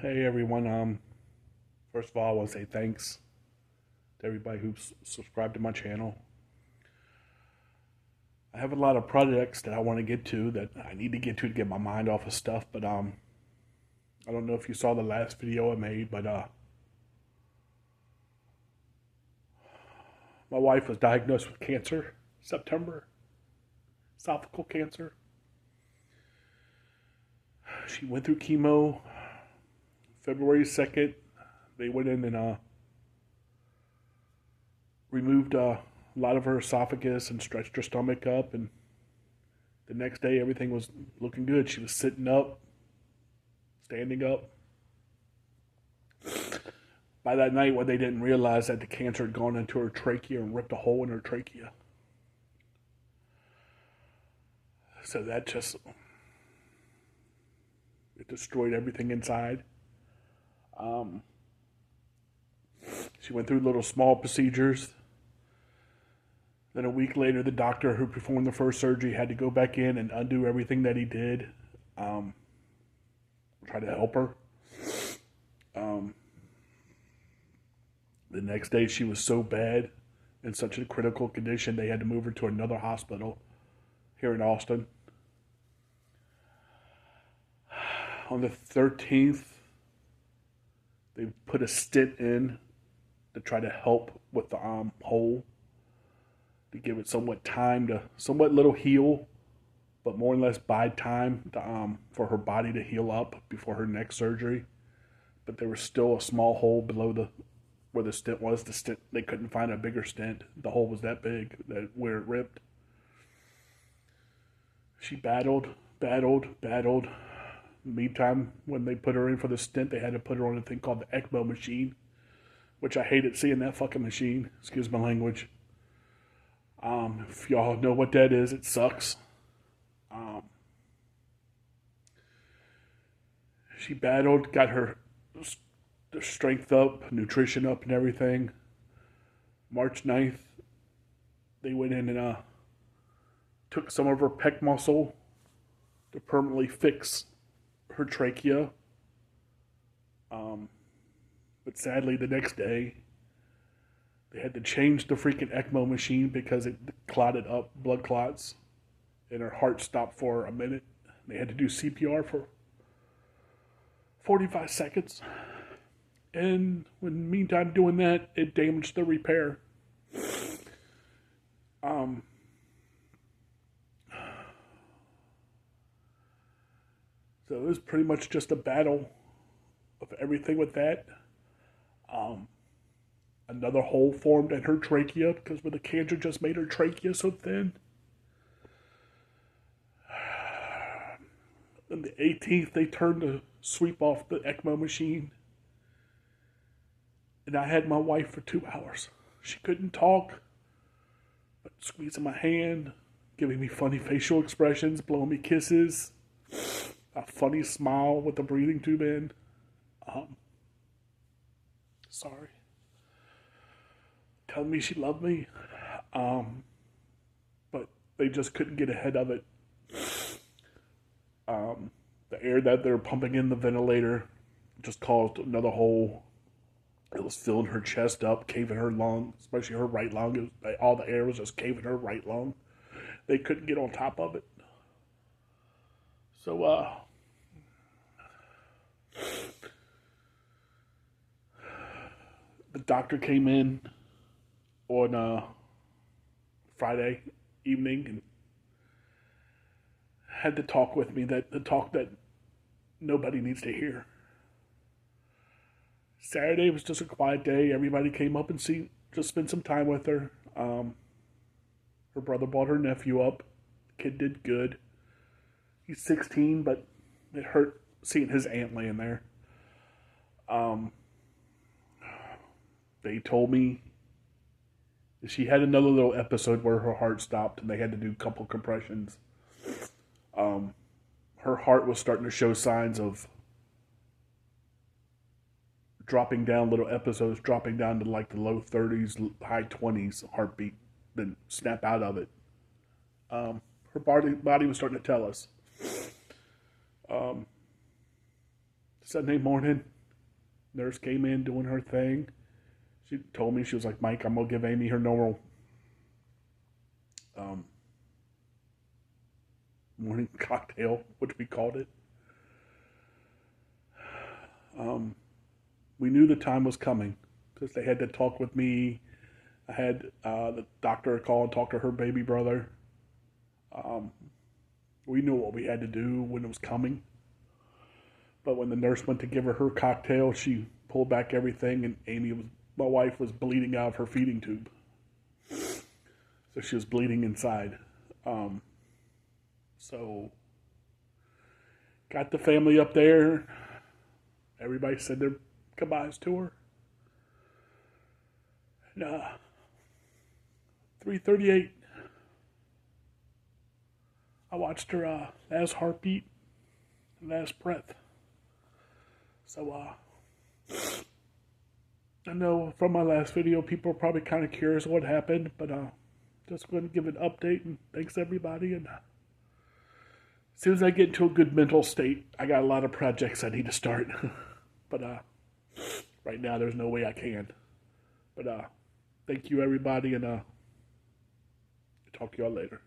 Hey everyone. First of all, I want to say thanks to everybody who's subscribed to my channel. I have a lot of projects that I want to get to that I need to get my mind off of stuff. But I don't know if you saw the last video I made, but my wife was diagnosed with cancer, September, esophageal cancer. She went through chemo. February 2nd, they went in and removed a lot of her esophagus and stretched her stomach up. And the next day, everything was looking good. She was sitting up, standing up. By that night, what they didn't realize that the cancer had gone into her trachea and ripped a hole in her trachea. So that just it destroyed everything inside. Um, she went through little small procedures. Then a week later, the doctor who performed the first surgery had to go back in and undo everything that he did. Um, Try to help her. Um, the next day, she was so bad, in such a critical condition, they had to move her to another hospital here in Austin. On the 13th, they put a stent in to try to help with the hole, to give it somewhat little heal, but more or less bide time for her body to heal up before her next surgery. But there was still a small hole below the where the stent was. The stent, they couldn't find a bigger stent. The hole was that big that where it ripped. She battled. Meantime, when they put her in for the stent, they had to put her on a thing called the ECMO machine, which I hated seeing that fucking machine. Excuse my language. If y'all know what that is, it sucks. Um, she battled, got her strength up, nutrition up, and everything. March 9th, they went in and took some of her pec muscle to permanently fix her trachea. Um, but sadly, the next day, they had to change the freaking ECMO machine because it clotted up, blood clots, and her heart stopped for a minute. They had to do CPR for 45 seconds. And when meantime doing that, it damaged the repair. Um, so it was pretty much just a battle of everything with that. Um, Another hole formed in her trachea because when the cancer just made her trachea so thin. On the 18th, they turned to sweep off the ECMO machine. And I had my wife for 2 hours. She couldn't talk, but squeezing my hand, giving me funny facial expressions, blowing me kisses, a funny smile with the breathing tube in. Um, Sorry. Telling me she loved me. Um, but they just couldn't get ahead of it. The air that they're pumping in the ventilator just caused another hole. It was filling her chest up, caving her lung, especially her right lung. All the air was just caving her right lung. They couldn't get on top of it. So, the doctor came in on Friday evening and had to talk with me, that the talk that nobody needs to hear. Saturday was just a quiet day. Everybody came up and just spent some time with her. Her brother brought her nephew up. The kid did good. He's 16, but it hurt seeing his aunt laying there. Um, they told me she had another little episode where her heart stopped and they had to do a couple compressions. Um, Her heart was starting to show signs of dropping down, little episodes dropping down to like the low 30s, high 20s heartbeat, then snap out of it. Her body was starting to tell us. Sunday morning, nurse came in doing her thing. She told me, she was like, Mike, I'm going to give Amy her normal morning cocktail, which we called it. We knew the time was coming because they had to talk with me. I had the doctor call and talk to her baby brother. We knew what we had to do when it was coming. But when the nurse went to give her cocktail, she pulled back everything, and my wife was bleeding out of her feeding tube. So she was bleeding inside. So got the family up there. Everybody said their goodbyes to her. And 3:38, I watched her last heartbeat, last breath. So I know from my last video, people are probably kind of curious what happened, but just going to give an update, and thanks everybody. And as soon as I get into a good mental state, I got a lot of projects I need to start. But right now, there's no way I can. But thank you everybody, and talk to y'all later.